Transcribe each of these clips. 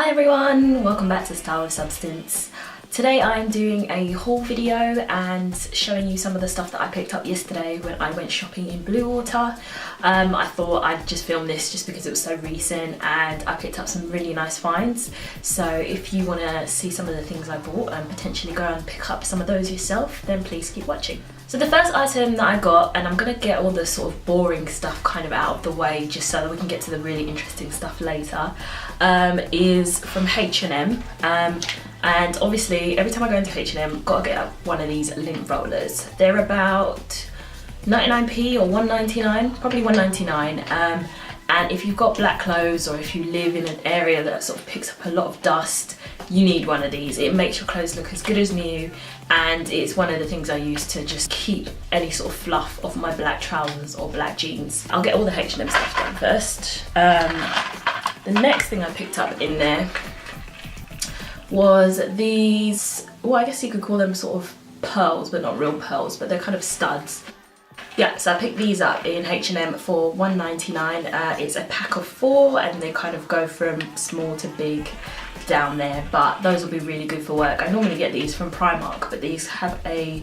Hi everyone, welcome back to Style with Substance. Today I'm doing a haul video and showing you some of the stuff that I picked up yesterday when I went shopping in Bluewater. I thought I'd just film this just because it was so recent and I picked up some really nice finds. So if you want to see some of the things I bought and potentially go and pick up some of those yourself, then please keep watching. So the first item that I got, and I'm going to get all the sort of boring stuff kind of out of the way just so that we can get to the really interesting stuff later, is from H&M. And obviously every time I go into H&M, I've got to get one of these lint rollers. They're about 99p or 1.99, probably 1.99. And if you've got black clothes or if you live in an area that sort of picks up a lot of dust, you need one of these. It makes your clothes look as good as new, and it's one of the things I use to just keep any sort of fluff off my black trousers or black jeans. I'll get all the H&M stuff done first. The next thing I picked up in there was these, well, I guess you could call them sort of pearls, but not real pearls, but they're kind of studs. Yeah, so I picked these up in H&M for $1.99. It's a pack of 4 and they kind of go from small to big down there, but those will be really good for work. I normally get these from Primark, but these have a,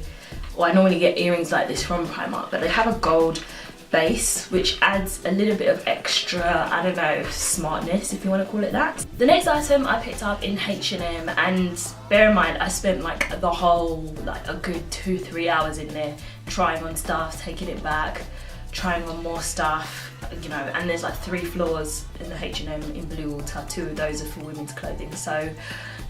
well, I normally get earrings like this from Primark, but they have a gold base, which adds a little bit of extra, I don't know, smartness, if you want to call it that. The next item I picked up in H&M, and bear in mind I spent like the whole, like a good 2-3 hours in there trying on stuff, taking it back, trying on more stuff, you know, and there's like 3 floors in the H&M in Bluewater. 2 of those are for women's clothing, so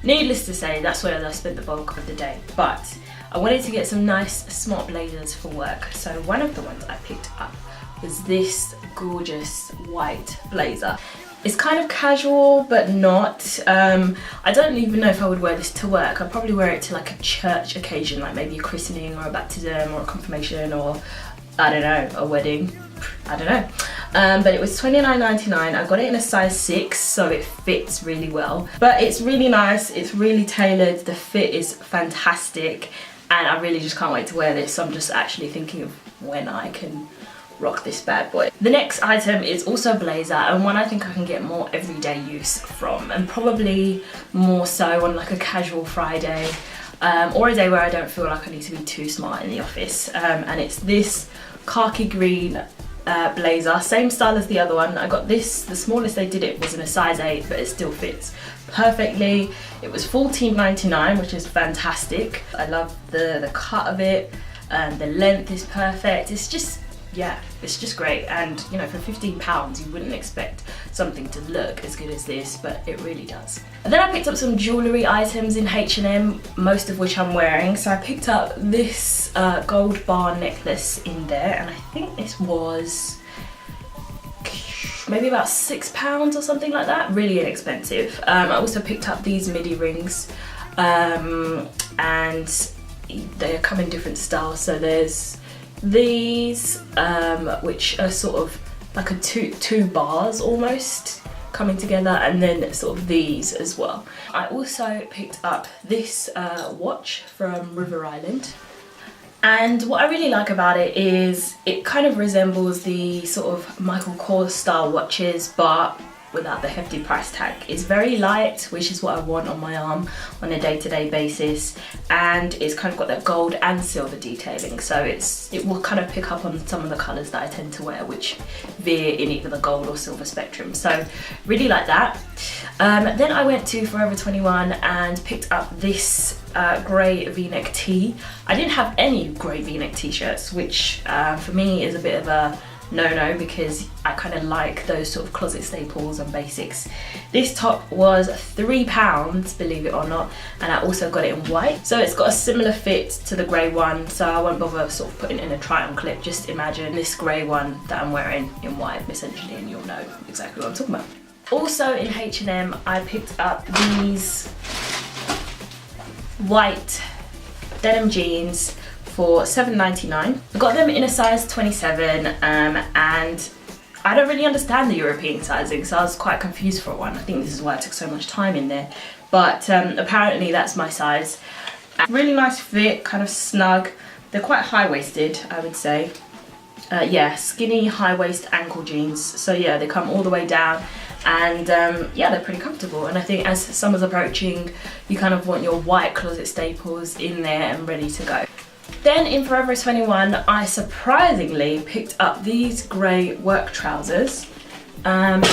needless to say that's where I spent the bulk of the day. But I wanted to get some nice smart blazers for work, so one of the ones I picked up was this gorgeous white blazer. It's kind of casual but not. I don't even know if I would wear this to work. I'd probably wear it to like a church occasion, like maybe a christening or a baptism or a confirmation or, I don't know, a wedding. I don't know. But it was $29.99. I got it in a size 6, so it fits really well. But it's really nice, it's really tailored, the fit is fantastic, and I really just can't wait to wear this. So I'm just actually thinking of when I can rock this bad boy. The next item is also a blazer, and one I think I can get more everyday use from, and probably more so on like a casual Friday, or a day where I don't feel like I need to be too smart in the office. And it's this khaki green blazer, same style as the other one. I got this, the smallest they did it was in a size 8, but it still fits perfectly. It was $14.99, which is fantastic. I love the cut of it, and the length is perfect. It's just, yeah, it's just great. And you know, for £15 you wouldn't expect something to look as good as this, but it really does. And then I picked up some jewellery items in H&M, most of which I'm wearing. So I picked up this gold bar necklace in there, and I think this was maybe about £6 or something like that, really inexpensive. I also picked up these midi rings, and they come in different styles. So there's these, which are sort of like a two bars almost coming together, and then sort of these as well. I also picked up this watch from River Island, and what I really like about it is it kind of resembles the sort of Michael Kors style watches, but without the hefty price tag. It's very light, which is what I want on my arm on a day-to-day basis, and it's kind of got that gold and silver detailing, so it will kind of pick up on some of the colours that I tend to wear, which veer in either the gold or silver spectrum, so really like that. Then I went to Forever 21 and picked up this grey v-neck tee. I didn't have any grey v-neck t-shirts, which for me is a bit of a no-no, because I kind of like those sort of closet staples and basics. This top was £3, believe it or not, and I also got it in white. So it's got a similar fit to the grey one, so I won't bother sort of putting in a try-on clip. Just imagine this grey one that I'm wearing in white, essentially, and you'll know exactly what I'm talking about. Also in H&M, I picked up these white denim jeans for $7.99. I got them in a size 27, and I don't really understand the European sizing, so I was quite confused for one. I think this is why I took so much time in there, but apparently that's my size. Really nice fit, kind of snug. They're quite high-waisted, I would say. Yeah, skinny high waist ankle jeans. So yeah, they come all the way down and yeah, they're pretty comfortable. And I think as summer's approaching, you kind of want your white closet staples in there and ready to go. Then in Forever 21, I surprisingly picked up these grey work trousers. And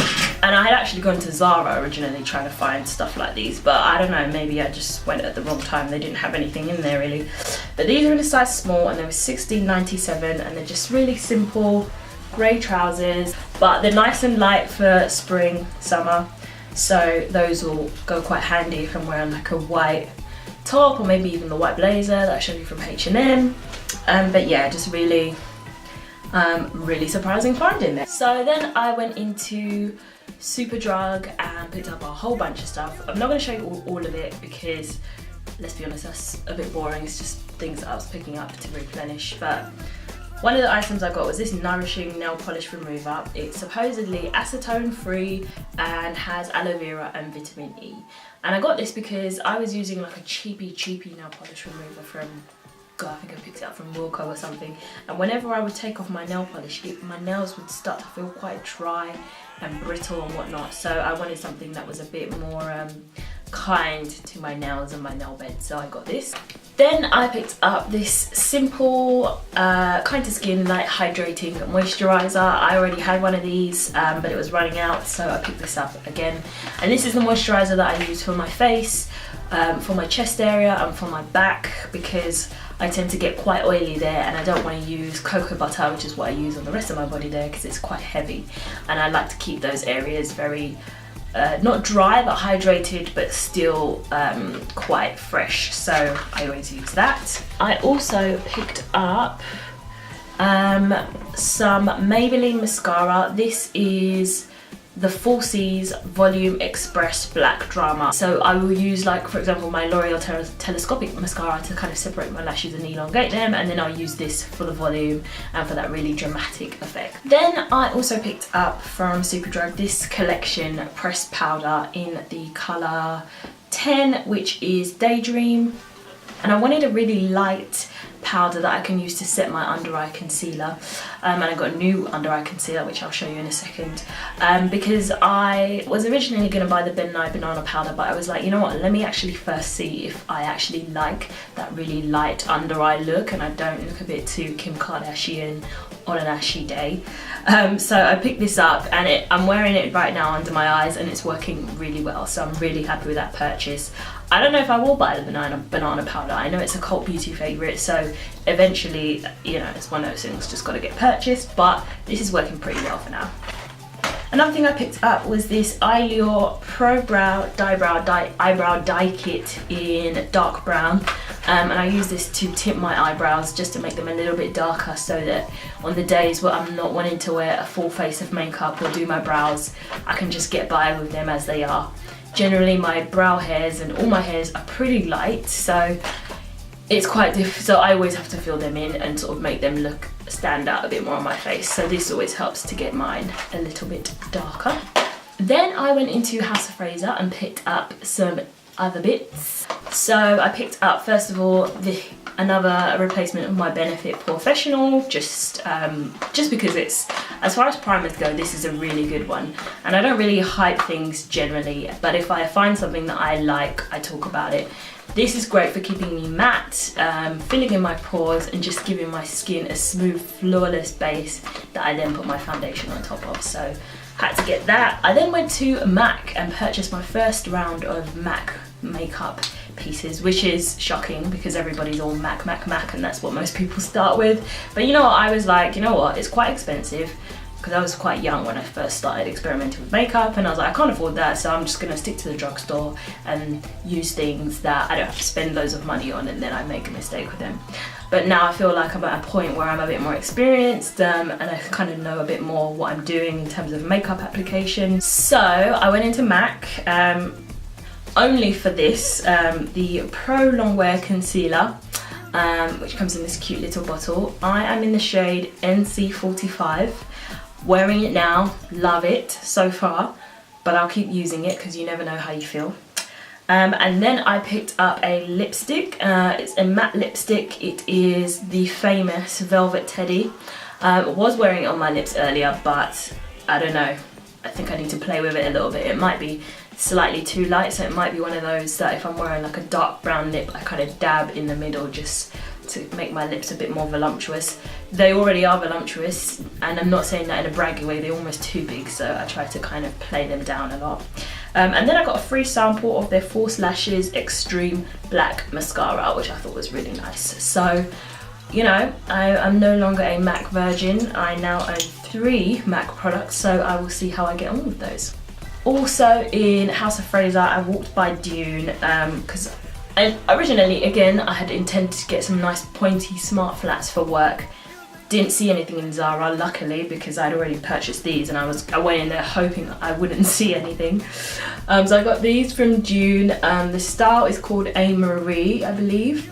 I had actually gone to Zara originally trying to find stuff like these, but I don't know, maybe I just went at the wrong time. They didn't have anything in there really. But these are in a size small, and they were $16.97, and they're just really simple grey trousers, but they're nice and light for spring, summer. So those will go quite handy if I'm wearing like a white top, or maybe even the white blazer that I showed you from H&M. But yeah, just really surprising find in there. So then I went into Superdrug and picked up a whole bunch of stuff. I'm not going to show you all of it because, let's be honest, that's a bit boring. It's just things that I was picking up to replenish. But one of the items I got was this Nourishing nail polish remover. It's supposedly acetone free and has aloe vera and vitamin E. And I got this because I was using like a cheapy nail polish remover from, I think I picked it up from Wilko or something, and whenever I would take off my nail polish, my nails would start to feel quite dry and brittle and whatnot. So I wanted something that was a bit more kind to my nails and my nail bed, so I got this. Then I picked up this simple kind to skin light hydrating moisturizer. I already had one of these, but it was running out, so I picked this up again. And this is the moisturizer that I use for my face, for my chest area and for my back, because I tend to get quite oily there, and I don't want to use cocoa butter, which is what I use on the rest of my body there, because it's quite heavy, and I like to keep those areas very not dry but hydrated, but still quite fresh, so I always use that. I also picked up some Maybelline mascara. This is the 4C's Volume Express Black Drama. So I will use, like, for example, my L'Oreal telescopic mascara to kind of separate my lashes and elongate them, and then I'll use this for the volume and for that really dramatic effect. Then I also picked up from Superdrug this collection pressed powder in the colour 10, which is Daydream, and I wanted a really light powder that I can use to set my under eye concealer, and I got a new under eye concealer which I'll show you in a second, because I was originally going to buy the Ben Nye banana powder, but I was like, you know what, let me actually first see if I actually like that really light under eye look and I don't look a bit too Kim Kardashian on an ashy day. So I picked this up, and I'm wearing it right now under my eyes, and it's working really well, so I'm really happy with that purchase. I don't know if I will buy the banana powder. I know it's a cult beauty favourite, so eventually, you know, it's one of those things just got to get purchased, but this is working pretty well for now. Another thing I picked up was this Eyelure Pro Brow Eyebrow Dye Kit in dark brown, and I use this to tint my eyebrows just to make them a little bit darker, so that on the days where I'm not wanting to wear a full face of makeup or do my brows, I can just get by with them as they are. Generally my brow hairs and all my hairs are pretty light, so it's quite difficult, so I always have to fill them in and sort of make them stand out a bit more on my face, so this always helps to get mine a little bit darker. Then I went into House of Fraser and picked up some other bits. So I picked up, first of all, another replacement of my Benefit Porefessional, just because it's, as far as primers go, this is a really good one. And I don't really hype things generally, but if I find something that I like, I talk about it. This is great for keeping me matte, filling in my pores, and just giving my skin a smooth, flawless base that I then put my foundation on top of. So had to get that. I then went to MAC and purchased my first round of MAC makeup pieces, which is shocking because everybody's all MAC, and that's what most people start with. But you know what, I was like, you know what, it's quite expensive, because I was quite young when I first started experimenting with makeup, and I was like, I can't afford that, so I'm just gonna stick to the drugstore and use things that I don't have to spend loads of money on, and then I make a mistake with them. But now I feel like I'm at a point where I'm a bit more experienced, and I kind of know a bit more what I'm doing in terms of makeup application. So I went into MAC, only for this, the Pro Longwear Concealer, which comes in this cute little bottle. I am in the shade NC45. Wearing it now, love it so far, but I'll keep using it because you never know how you feel. And then I picked up a lipstick. It's a matte lipstick. It is the famous Velvet Teddy. I was wearing it on my lips earlier, but I don't know. I think I need to play with it a little bit. It might be slightly too light, so it might be one of those that if I'm wearing like a dark brown lip, I kind of dab in the middle just to make my lips a bit more voluptuous. They already are voluptuous, and I'm not saying that in a braggy way, they're almost too big, so I try to kind of play them down a lot. And then I got a free sample of their False Lashes Extreme Black Mascara, which I thought was really nice. So, you know, I'm no longer a MAC virgin. I now own 3 MAC products, so I will see how I get on with those. Also in House of Fraser, I walked by Dune because originally, again, I had intended to get some nice pointy smart flats for work. Didn't see anything in Zara, luckily, because I'd already purchased these and I went in there hoping that I wouldn't see anything. So I got these from Dune. The style is called A Marie, I believe.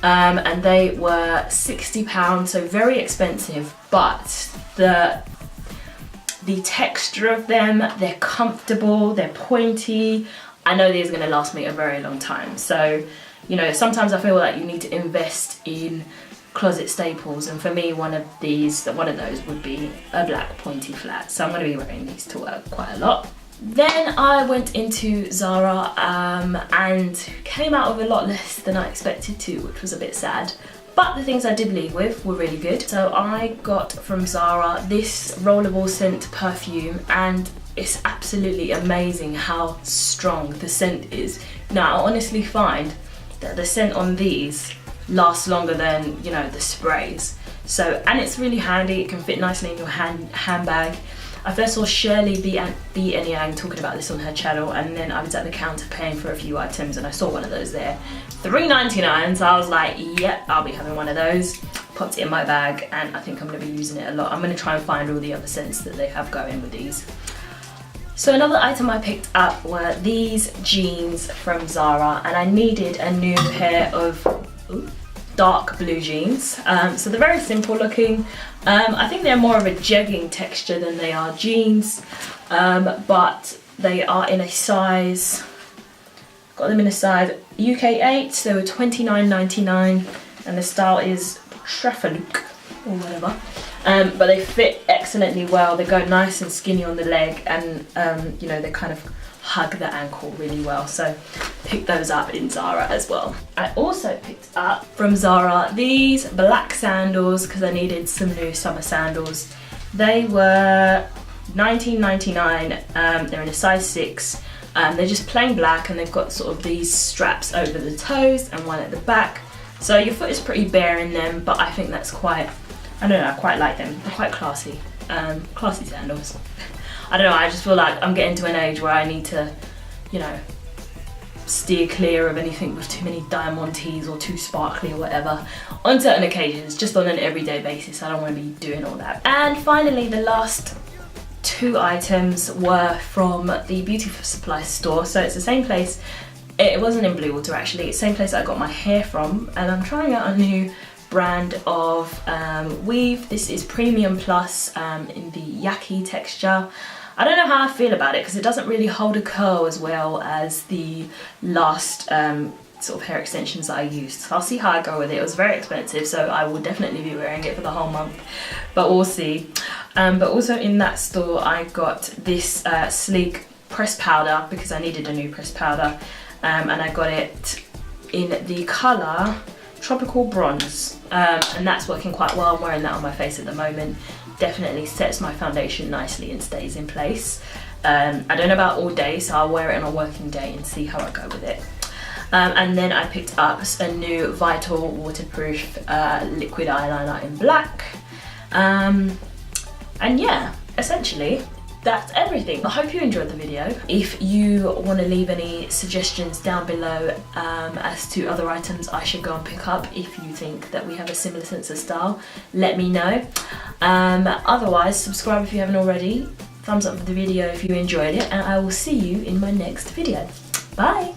And they were £60, so very expensive, but the texture of them, they're comfortable, they're pointy. I know these are going to last me a very long time. So, you know, sometimes I feel like you need to invest in closet staples, and for me one of those would be a black pointy flat. So I'm going to be wearing these to work quite a lot. Then I went into Zara and came out with a lot less than I expected to, which was a bit sad. But the things I did leave with were really good. So I got from Zara this Rollerball Scent perfume, and it's absolutely amazing how strong the scent is. Now, I honestly find that the scent on these lasts longer than, you know, the sprays. So, and it's really handy. It can fit nicely in your handbag. I first saw Shirley B. Yang talking about this on her channel, and then I was at the counter paying for a few items and I saw one of those there. $3.99, so I was like, yep, I'll be having one of those. Popped it in my bag, and I think I'm going to be using it a lot. I'm going to try and find all the other scents that they have going with these. So another item I picked up were these jeans from Zara, and I needed a new pair of dark blue jeans. So they're very simple looking. I think they're more of a jegging texture than they are jeans, but they are in a size, got them in a size UK 8, so they were $29.99, and the style is Trafaluk or whatever. But they fit excellently well. They go nice and skinny on the leg, and you know, they kind of hug the ankle really well. So picked those up in Zara as well. I also picked up from Zara these black sandals because I needed some new summer sandals. They were $19.99. They're in a size 6. They're just plain black, and they've got sort of these straps over the toes and one at the back. So your foot is pretty bare in them, but I think that's quite, I don't know, I quite like them. They're quite classy. Classy sandals. I don't know, I just feel like I'm getting to an age where I need to, you know, steer clear of anything with too many diamantes or too sparkly or whatever. On certain occasions, just on an everyday basis, I don't want to be doing all that. And finally, the last 2 items were from the beauty supply store. So it's the same place, it wasn't in Bluewater actually, it's the same place I got my hair from, and I'm trying out a new brand of weave. This is Premium Plus in the yaki texture. I don't know how I feel about it because it doesn't really hold a curl as well as the last sort of hair extensions that I used. So I'll see how I go with it. It was very expensive, so I will definitely be wearing it for the whole month, but we'll see. But also in that store I got this sleek pressed powder because I needed a new pressed powder, and I got it in the colour Tropical Bronze, and that's working quite well. I'm wearing that on my face at the moment. Definitely sets my foundation nicely and stays in place. I don't know about all day, so I'll wear it on a working day and see how I go with it. And then I picked up a new Vital waterproof liquid eyeliner in black. And yeah, essentially that's everything. I hope you enjoyed the video. If you want to leave any suggestions down below as to other items I should go and pick up, if you think that we have a similar sense of style, let me know. Otherwise, subscribe if you haven't already. Thumbs up for the video if you enjoyed it, and I will see you in my next video. Bye!